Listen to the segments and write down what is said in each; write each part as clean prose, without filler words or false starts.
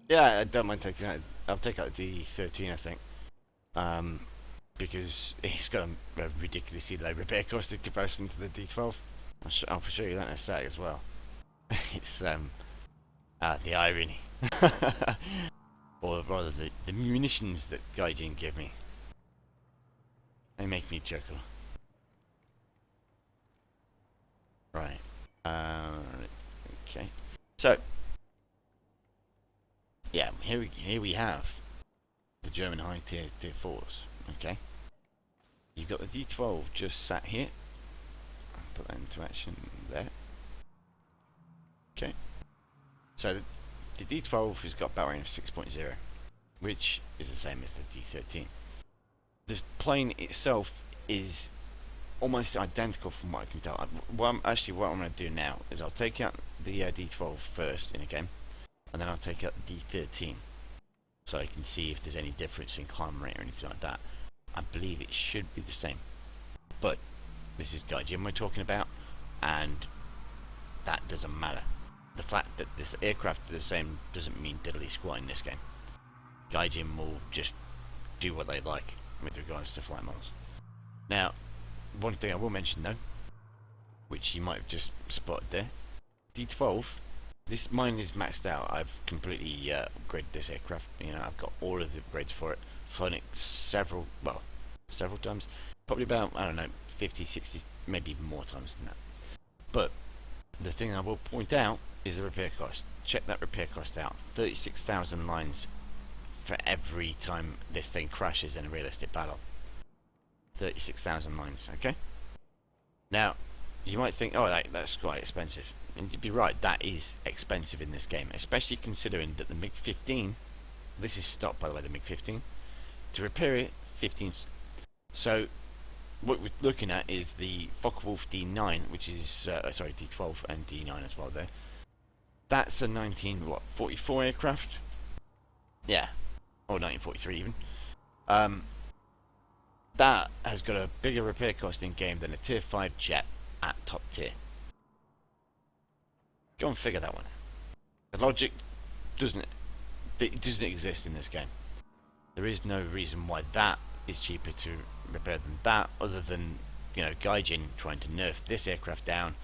Yeah, I don't mind taking out. I'll take out the D13, I think, um, because it's got a ridiculously low repair cost in comparison to the D12. I'll show you that in a sec as well. It's the irony, or rather the munitions that Gaijin give me. They make me chuckle. Right. Okay. So, yeah, here we have the German high tier 4s. Okay. You've got the D12 just sat here. I'll put that into action there. Okay. So the D12 has got battle range of 6.0, which is the same as the D13. The plane itself is almost identical from what I can tell. What I'm going to do now is I'll take out the D12 first in a game, and then I'll take out the D13, so I can see if there's any difference in climb rate or anything like that. I believe it should be the same, but this is Gaijin we're talking about, and that doesn't matter. The fact that this aircraft is the same doesn't mean diddly squat in this game. Gaijin will just do what they like with regards to flight models. Now, one thing I will mention though, which you might have just spotted there, D12, mine is maxed out. I've completely upgraded this aircraft. You know, I've got all of the upgrades for it. Flown it several times. Probably about, I don't know, 50, 60, maybe even more times than that. But the thing I will point out is the repair cost. Check that repair cost out. 36,000 lines for every time this thing crashes in a realistic battle. 36,000 lines, okay? Now, you might think, oh, that's quite expensive. And you'd be right, that is expensive in this game, especially considering that the MiG-15, this is stopped by the way, the MiG-15, to repair it, 15s. So, what we're looking at is the Focke-Wulf D9, which is, sorry, D12 and D9 as well there. That's a 1944 aircraft? Yeah, or 1943 even. That has got a bigger repair cost in game than a tier 5 jet at top tier. Go and figure that one. The logic doesn't exist in this game. There is no reason why that is cheaper to repair than that, other than, you know, Gaijin trying to nerf this aircraft down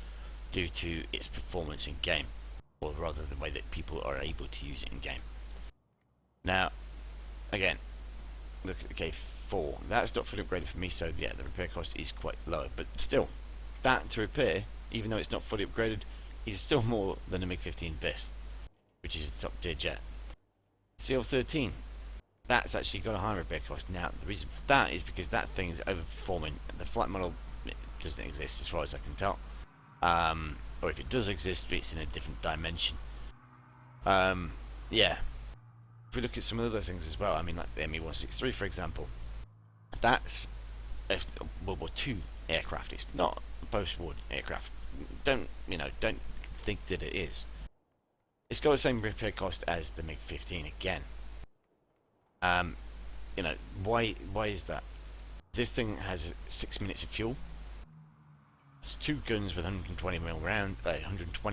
due to its performance in game, or rather the way that people are able to use it in game. Now, again, look at the K4. That's not fully upgraded for me, so yeah, the repair cost is quite low. But still, that to repair, even though it's not fully upgraded, is still more than a MiG-15 BIS, which is a top tier jet. CL-13, that's actually got a higher repair cost. Now, the reason for that is because that thing is overperforming. The flight model doesn't exist as far as I can tell. Or if it does exist, it's in a different dimension. Yeah. If we look at some other things as well, I mean, like the ME-163, for example, that's a World War II aircraft. It's not a post-war aircraft. Don't think that it is. It's got the same repair cost as the MiG-15 again. You know, why is that? This thing has 6 minutes of fuel. It's 2 guns with 120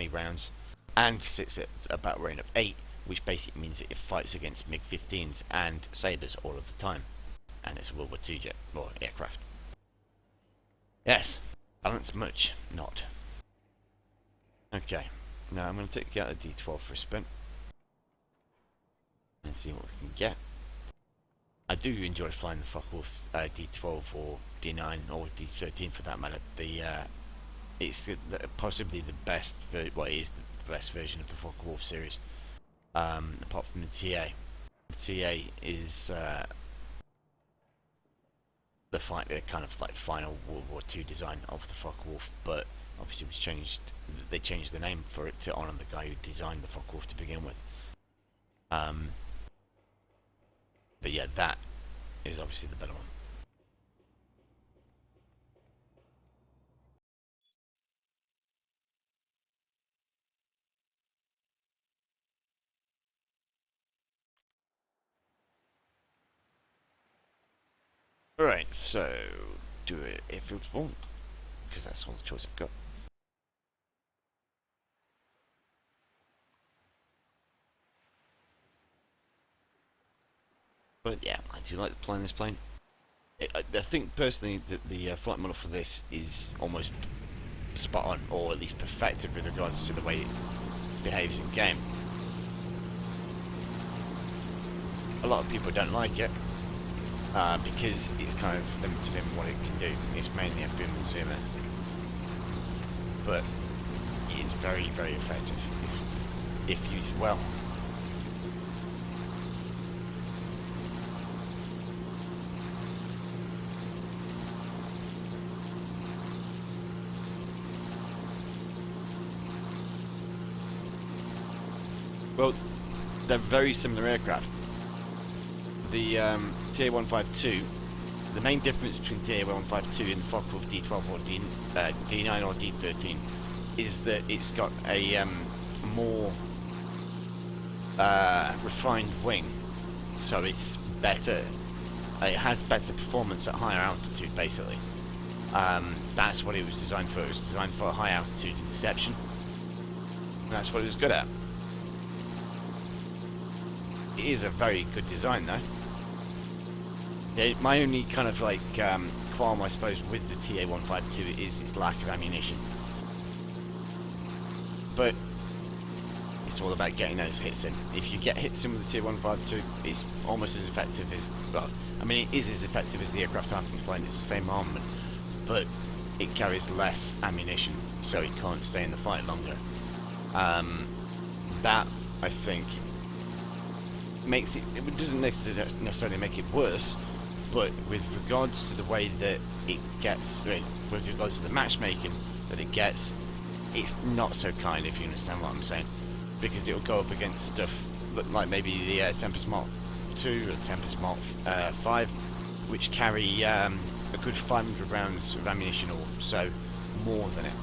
rounds, and sits at a battle range of 8, which basically means that it fights against MiG-15s and Sabres all of the time. And it's a World War II jet, or aircraft. Yes, balance much, not. Okay, now I'm going to take out the D12 for a spin and see what we can get. I do enjoy flying the Focke-Wulf D12 or D9 or D13 for that matter. It's possibly the best, it is the best version of the Focke-Wulf series, apart from the TA. The TA is the kind of like final World War II design of the Focke-Wulf, but obviously they changed the name for it to honour the guy who designed the Focke-Wulf to begin with. But yeah, that is obviously the better one. Alright, so do it airfield spawn, because that's all the choice I've got. But yeah, I do like flying this plane. I think personally that the flight model for this is almost spot on, or at least perfected with regards to the way it behaves in game. A lot of people don't like it because it's kind of limited in what it can do. It's mainly a boom and zoomer, but it is very, very effective if used well. Well, they're very similar aircraft. The TA-152, the main difference between TA-152 and the Focke-Wulf D-12 or D9 or D13 is that it's got a more refined wing, so it's better. It has better performance at higher altitude, basically. That's what it was designed for. It was designed for high altitude interception, and that's what it was good at. It is a very good design, though. Yeah, my only kind of like qualm, I suppose, with the TA-152 is its lack of ammunition. But it's all about getting those hits in. If you get hits in with the TA-152, it's almost as effective as, well, I mean, it is as effective as the aircraft I've been flying. It's the same armament, but it carries less ammunition, so it can't stay in the fight longer. That, I think, makes it doesn't necessarily make it worse, but with regards to the way that it gets, with regards to the matchmaking that it gets, it's not so kind, if you understand what I'm saying, because it'll go up against stuff like maybe the Tempest Mark 2 or Tempest Mark 5, which carry a good 500 rounds of ammunition or so more than it.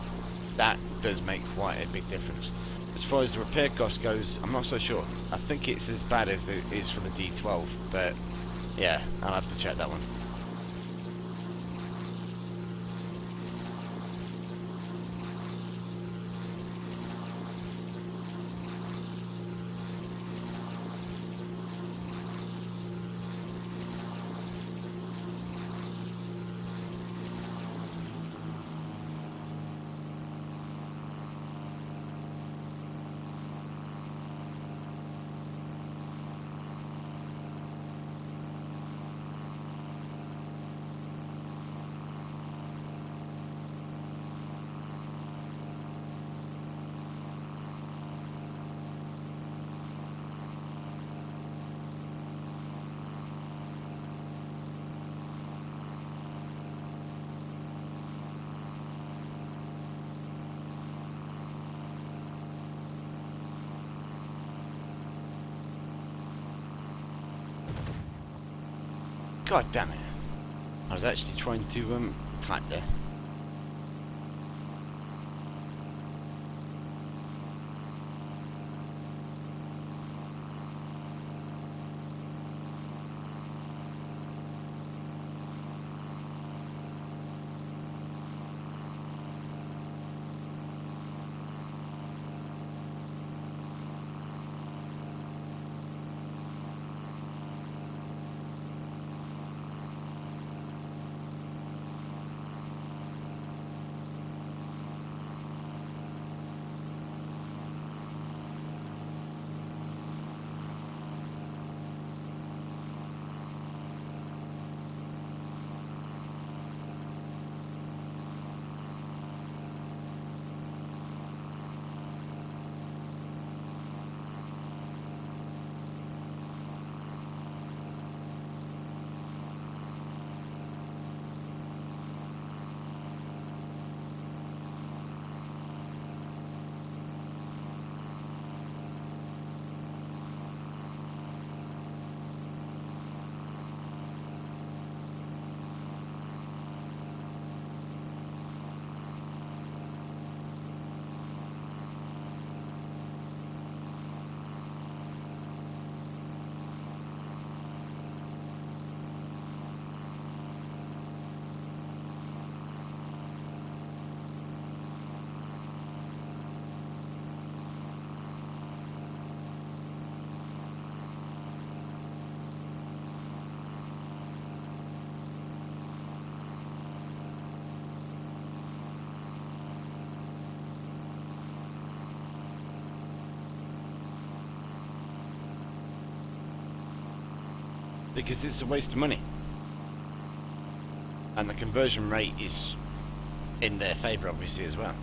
That does make quite a big difference. As far as the repair cost goes, I'm not so sure. I think it's as bad as it is for the D12, but yeah, I'll have to check that one. God damn it. I was actually trying to type there. because it's a waste of money. And the conversion rate is in their favour, obviously, as well.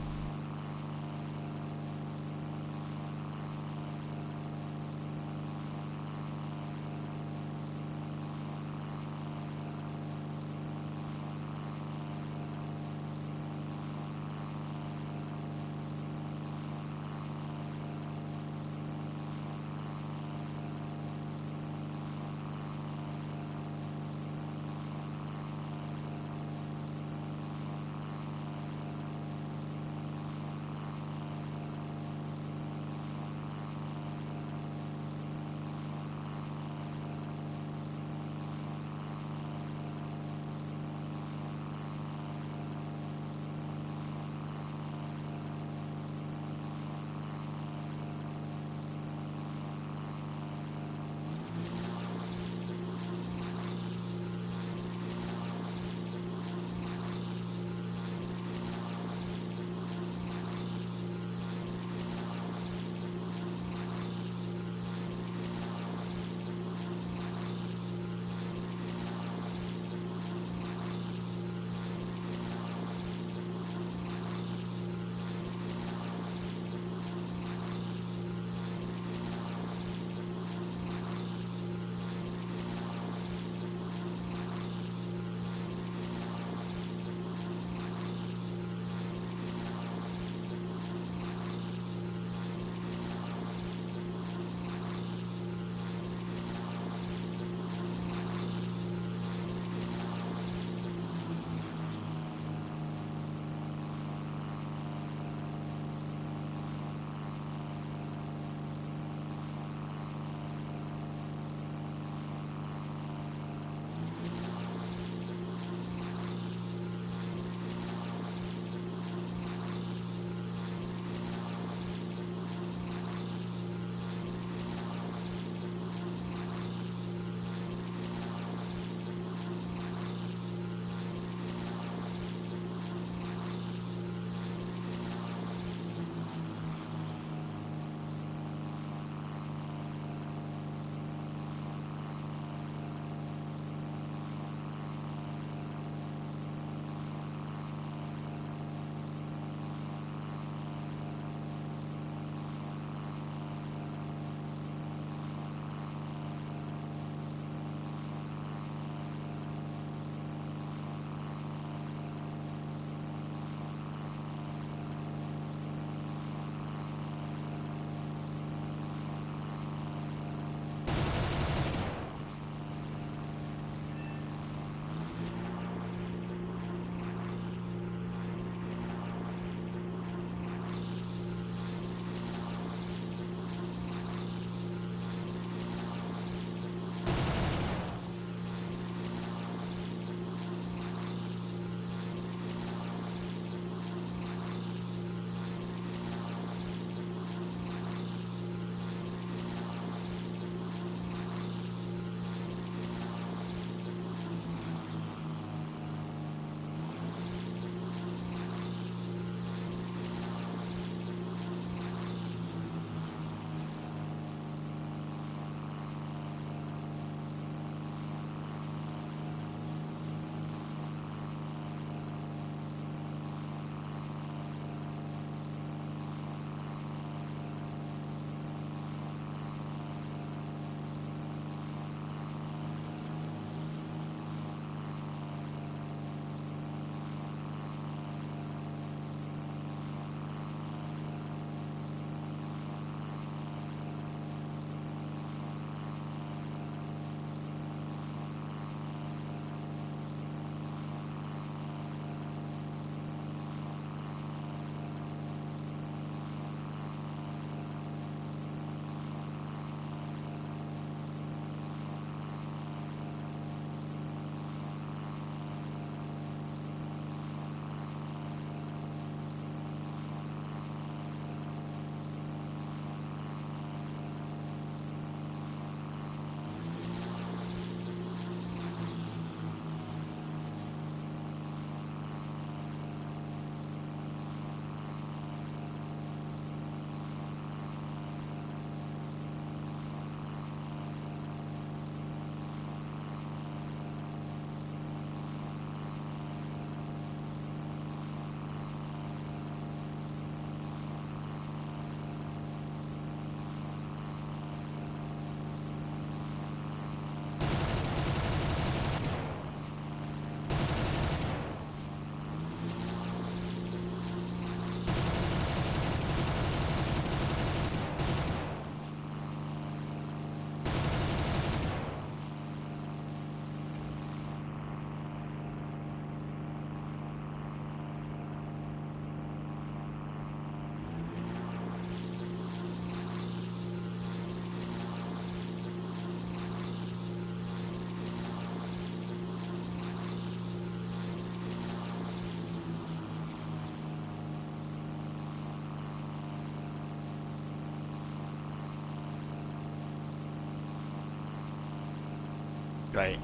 Great.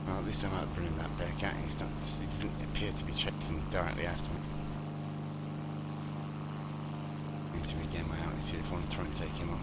Well, at least I'm not bringing that Bearcat. He doesn't appear to be chasing directly after me. I need to regain my altitude if I want to try and take him on.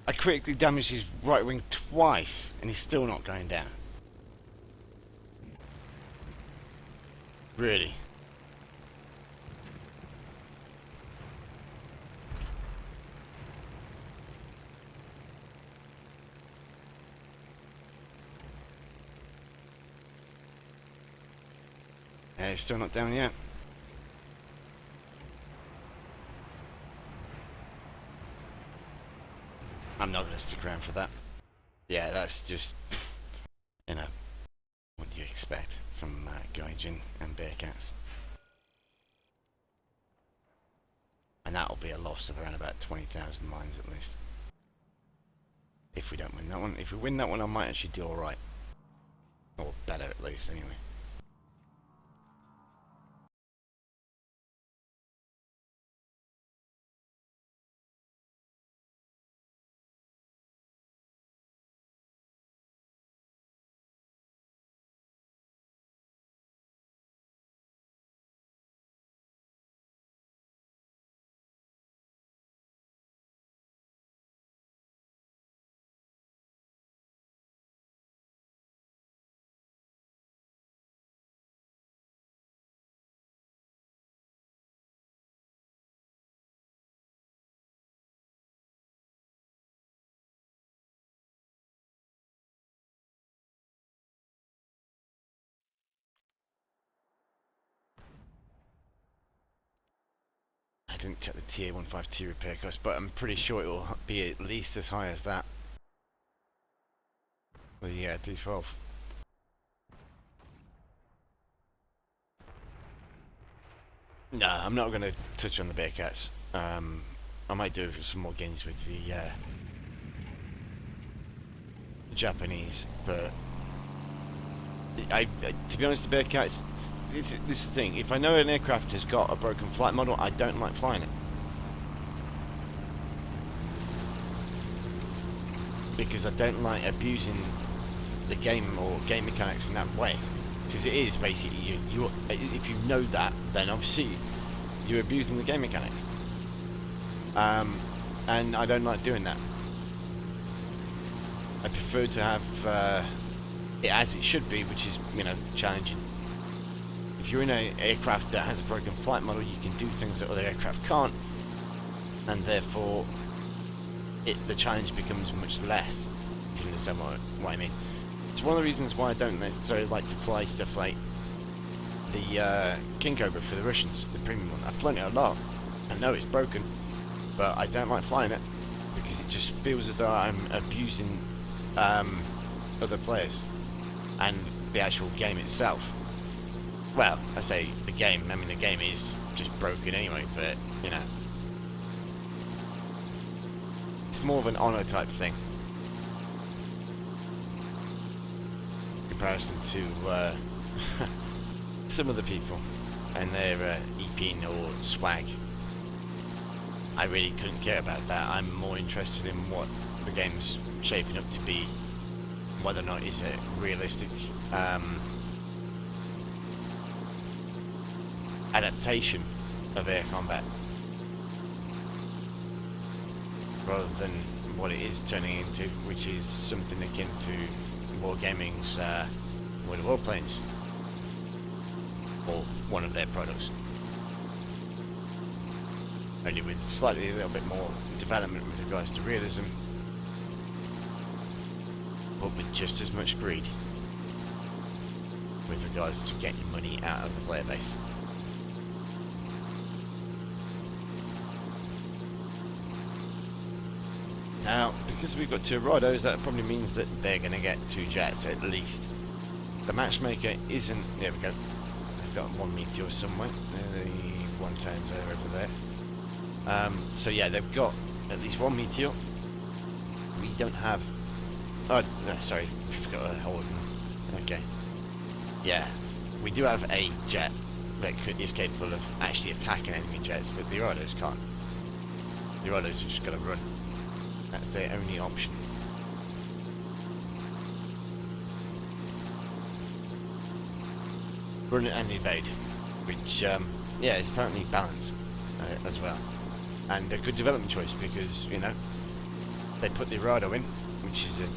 I critically damaged his right wing twice, and he's still not going down. Really? Yeah, he's still not down yet. I'm not going to stick around for that. Yeah, that's just, you know, what do you expect from Gaijin and Bearcats? And that'll be a loss of around about 20,000 mines at least. If we don't win that one. If we win that one, I might actually do alright. Or better at least, anyway. I didn't check the TA-152 repair cost, but I'm pretty sure it will be at least as high as that. Well, yeah, D-12. No, I'm not going to touch on the Bearcats. I might do some more games with the Japanese, but to be honest, the Bearcats, this is the thing. If I know an aircraft has got a broken flight model, I don't like flying it. Because I don't like abusing the game or game mechanics in that way. Because it is basically, if you know that, then obviously you're abusing the game mechanics. And I don't like doing that. I prefer to have it as it should be, which is, you know, challenging. If you're in an aircraft that has a broken flight model, you can do things that other aircraft can't, and therefore the challenge becomes much less, if you understand what I mean. It's one of the reasons why I don't necessarily like to fly stuff like the King Cobra for the Russians, the premium one. I've flown it a lot. I know it's broken, but I don't like flying it. because it just feels as though I'm abusing other players and the actual game itself. Well, I say the game, I mean the game is just broken anyway, but you know, it's more of an honour type thing in comparison to some other people and their EPing or swag. I really couldn't care about that. I'm more interested in what the game's shaping up to be, whether or not it's a realistic adaptation of air combat, rather than what it is turning into, which is something akin to Wargaming's World of Warplanes, or one of their products, only with slightly a little bit more development with regards to realism, but with just as much greed with regards to getting money out of the player base. Now, because we've got 2 Rados, that probably means that they're going to get 2 jets at least. The matchmaker isn't... There we go. They've got 1 meteor somewhere. The 1 turns over there. So yeah, they've got at least 1 meteor. We don't have... Oh, no, sorry. We've got a hold. Okay. Yeah. We do have a jet that is capable of actually attacking enemy jets, but the Rados can't. The Rados have just got to run. That's their only option. Run and evade, which, yeah, is apparently balanced as well. And a good development choice because, you know, they put the Rado in, which is a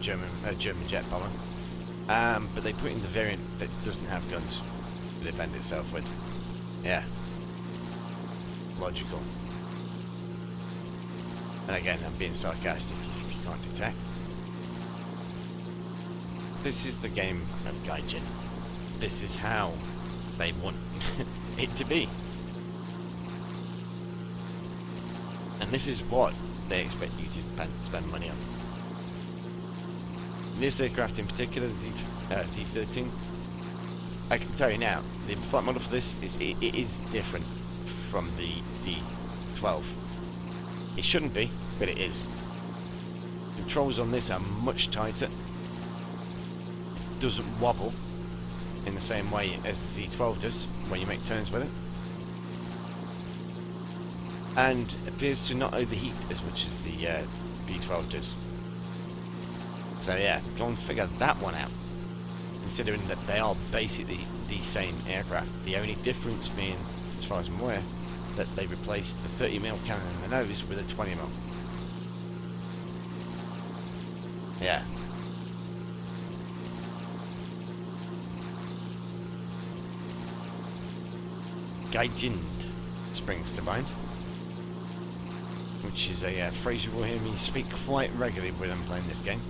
German jet bomber, but they put in the variant that doesn't have guns to defend itself with. Yeah. Logical. And again, I'm being sarcastic if you can't detect. This is the game of Gaijin. This is how they want it to be. And this is what they expect you to spend money on. This aircraft in particular, the D-13, I can tell you now, the flight model for this it is different from the D-12. It shouldn't be, but it is. Controls on this are much tighter. It doesn't wobble in the same way as the D-12 does when you make turns with it. And appears to not overheat as much as the D-12 does. So yeah, go and figure that one out. Considering that they are basically the same aircraft. The only difference being, as far as I'm aware, that they replaced the 30mm cannon in the nose with a 20mm. Yeah. Gaijin'ed springs to mind, which is a phrase you will hear me speak quite regularly when I'm playing this game.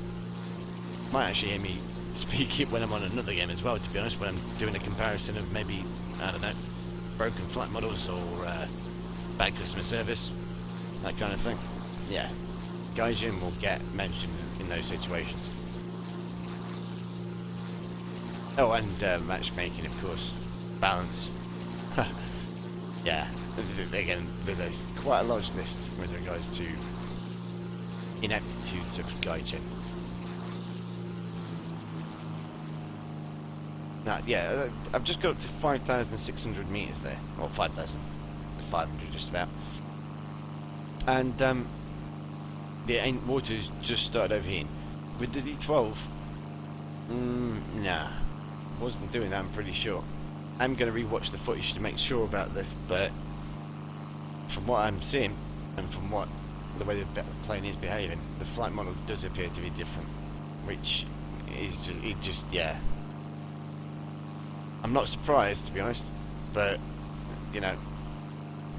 Might actually hear me speak it when I'm on another game as well, to be honest, when I'm doing a comparison of maybe, I don't know, broken flight models or bad customer service, that kind of thing. Yeah, Gaijin will get mentioned in those situations. Oh, and matchmaking, of course. Balance. Yeah, again, there's quite a large list with regards to ineptitudes of Gaijin. Now, yeah, I've just got up to 5,600 meters there, or 5,500 just about. And the water's just started overheating. With the D-12, nah, wasn't doing that, I'm pretty sure. I'm going to rewatch the footage to make sure about this, but from what I'm seeing, and from the way the plane is behaving, the flight model does appear to be different, which is just, yeah. I'm not surprised, to be honest, but, you know,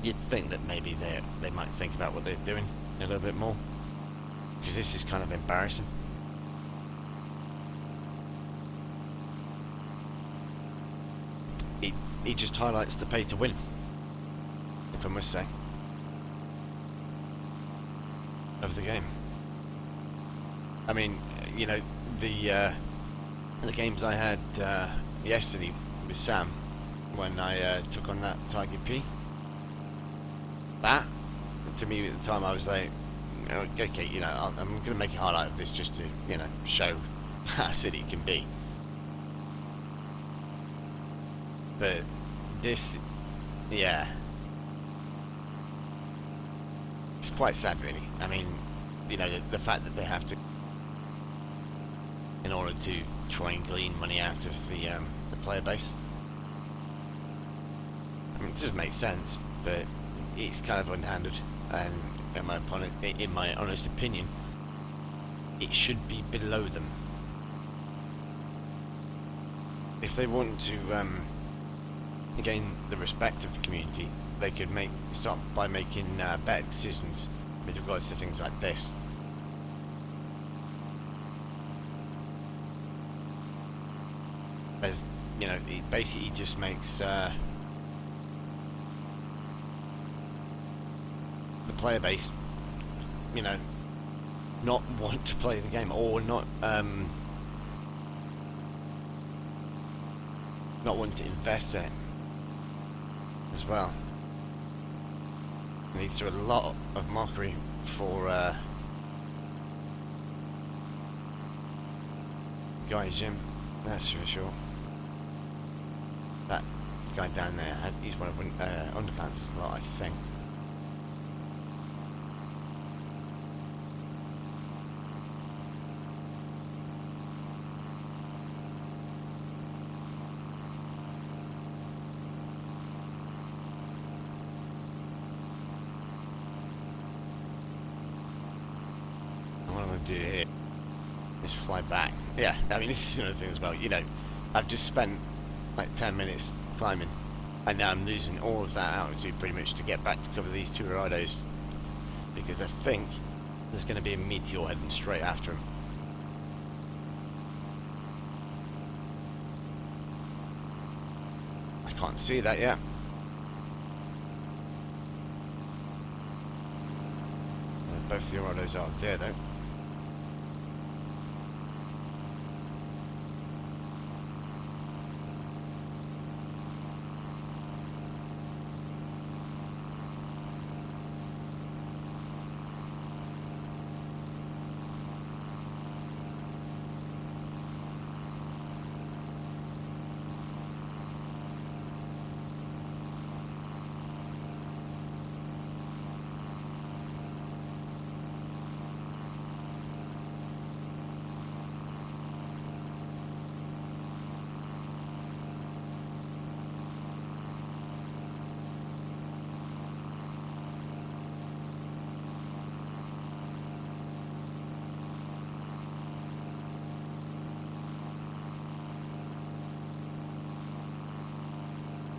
you'd think that maybe they might think about what they're doing a little bit more, because this is kind of embarrassing. It just highlights the pay to win, if I must say. of the game. I mean, you know, the games I had yesterday with Sam when I took on that Tiger P. That, to me at the time, I was like, okay, you know, I'm going to make a highlight of this just to, you know, show how silly it can be. But this, yeah, it's quite sad, really. I mean, you know, the fact that they have to, in order to try and glean money out of the player base. I mean, it doesn't make sense, but it's kind of unhanded, and in my honest opinion, it should be below them. If they want to gain the respect of the community, they could start by making better decisions with regards to things like this. As you know, it basically just makes the player base, you know, not want to play the game, or not want to invest in it as well. It leads to a lot of mockery for Gaijin'ed, that's for sure. That guy down there, he's one of Underpants' lot, I think. What I'm going to do here is fly back. Yeah, I mean, this is another thing as well. You know, I've just spent like 10 minutes climbing, and now I'm losing all of that altitude pretty much to get back to cover these two Rados, because I think there's going to be a meteor heading straight after him. I can't see that yet. Both the Rados are there though.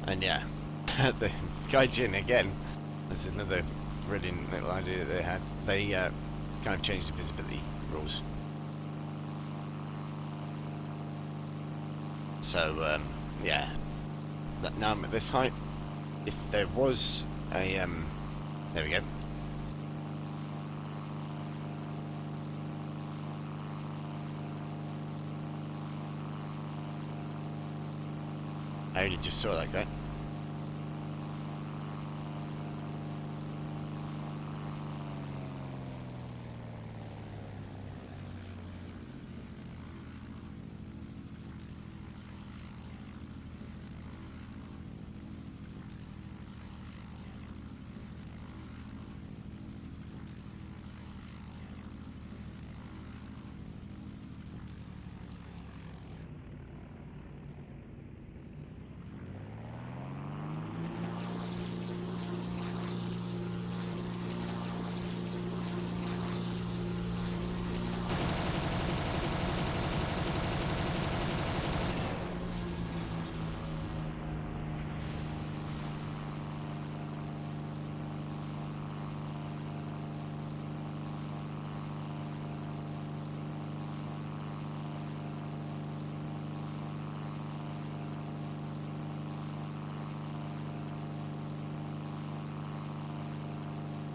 And yeah, the Gaijin'ed again, that's another brilliant little idea that they had. They kind of changed the visibility rules. So, yeah, now I'm at this height. If there was a, there we go. I only just saw that guy.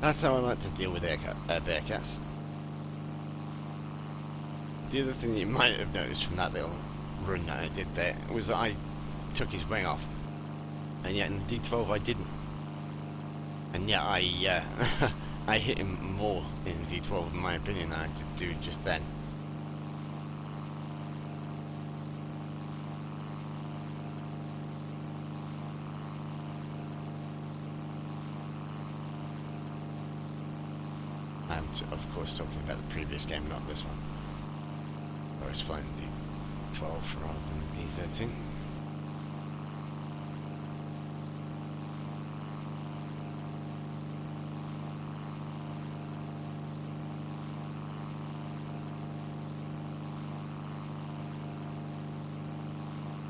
That's how I like to deal with Bearcats. The other thing you might have noticed from that little run that I did there was that I took his wing off, and yet in the D-12 I didn't. And yet I I hit him more in the D-12 in my opinion than I did do just then. I'm of course talking about the previous game, not this one. I was flying the D-12 rather than the D-13.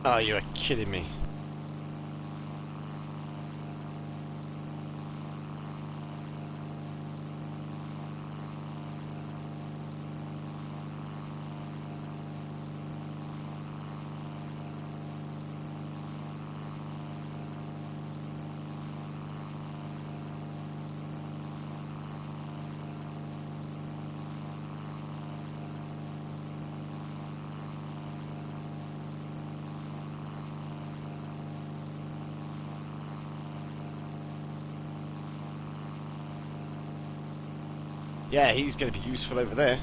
Oh, you are kidding me. Yeah, he's going to be useful over there.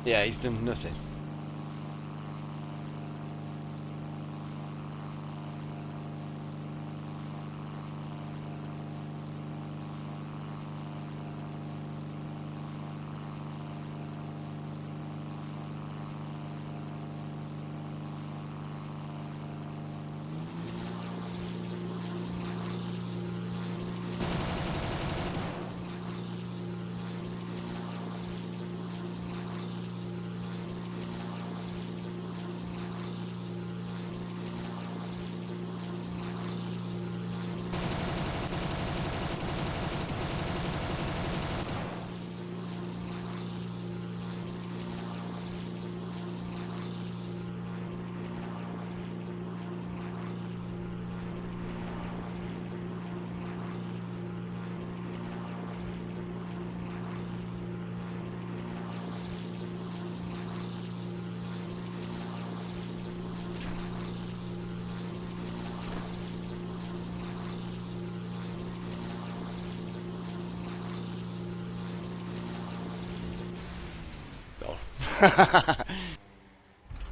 Yeah, he's done nothing.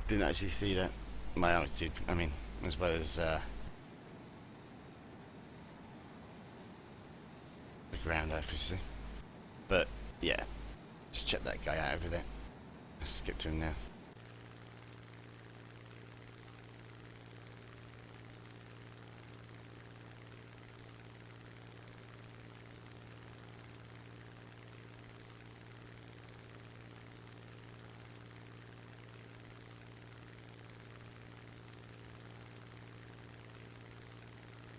Didn't actually see that. My altitude, I mean, as well as the ground, obviously. But yeah, let's check that guy out over there. Let's skip to him now.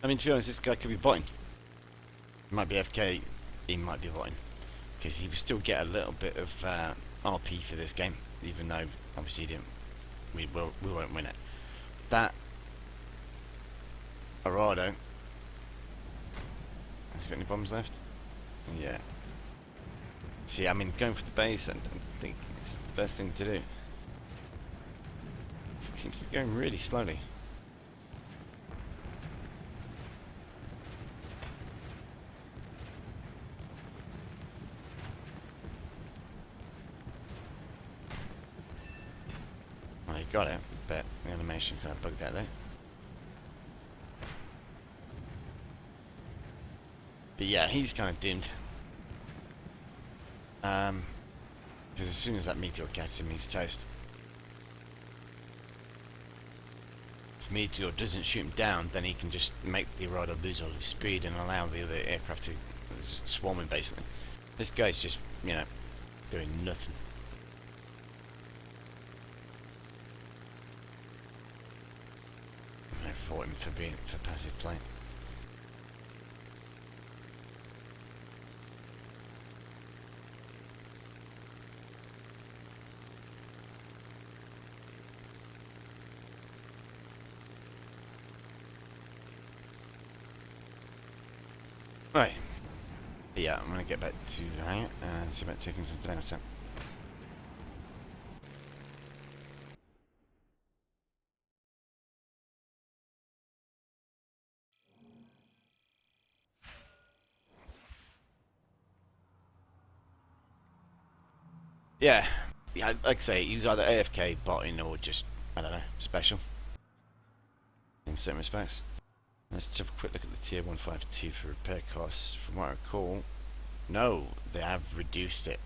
I mean, to be honest, this guy could be botting. He might be FK, he might be botting. Because he would still get a little bit of RP for this game, even though, obviously, we won't win it. That Arado. Has he got any bombs left? Yeah. See, I mean, going for the base, I don't think it's the best thing to do. It seems to be going really slowly. Well, he got it, but the animation kind of bugged out there. But yeah, he's kind of doomed. Because as soon as that meteor catches him, he's toast. If meteor doesn't shoot him down, then he can just make the Arado lose all his speed and allow the other aircraft to swarm him, basically. This guy's just, you know, doing nothing. I fought him for passive play. But yeah, I'm gonna get back to the hangar and see about taking something else out. Yeah, yeah, like I say, he was either AFK, botting, or just, I don't know, special in certain respects. Let's just have a quick look at the tier 152 for repair costs. From what I recall, no, they have reduced it.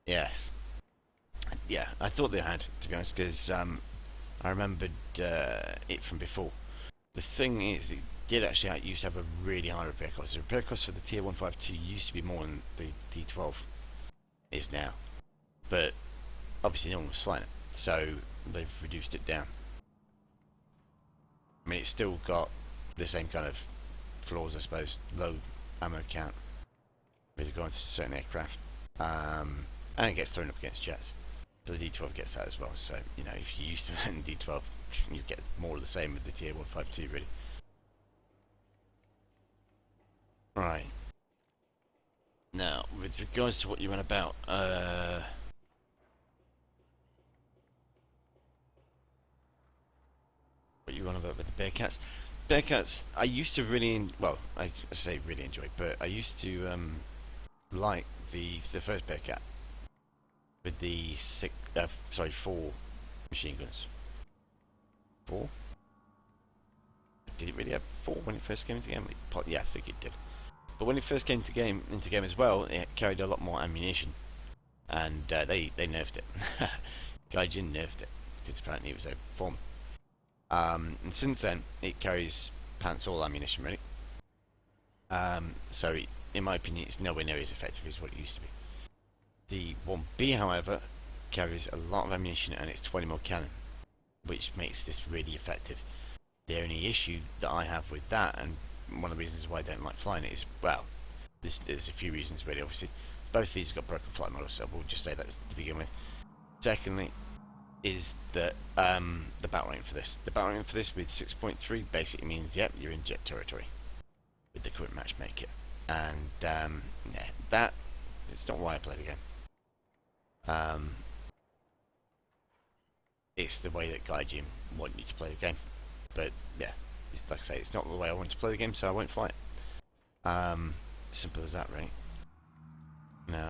Yes. Yeah, I thought they had, to be honest, because I remembered it from before. The thing is, it did actually used to have a really high repair cost. The repair cost for the tier 152 used to be more than the D-12 is now. But obviously no one was flying it, so they've reduced it down. I mean, it's still got the same kind of flaws, I suppose. Low ammo count with going to certain aircraft, and it gets thrown up against jets. So the D12 gets that as well. So you know, if you're used to that in D12, you get more of the same with the tier 152, really. Right. Now, with regards to what you went about, what you want about with the Bearcats? Bearcats, I used to really, well, I say really enjoy, but I used to like the first Bearcat with the four machine guns. Four? Did it really have four when it first came into the game? Yeah, I think it did. But when it first came into game as well, it carried a lot more ammunition, and they nerfed it. Gaijin nerfed it because apparently it was overperforming. And since then, it carries pants all ammunition really. So in my opinion, it's nowhere near as effective as what it used to be. The 1B, however, carries a lot of ammunition and it's 20mm cannon, which makes this really effective. The only issue that I have with that, and one of the reasons why I don't like flying it, is, well, there's a few reasons really. Obviously, both of these have got broken flight models, so we'll just say that to begin with. Secondly, is that the battle rate for this. The battle rate for this with 6.3 basically means, yep, you're in jet territory with the current matchmaker, and yeah, that it's not why I play the game. It's the way that Gaijin want you to play the game, but yeah, like I say, it's not the way I want to play the game, so I won't fly it. Simple as that, right?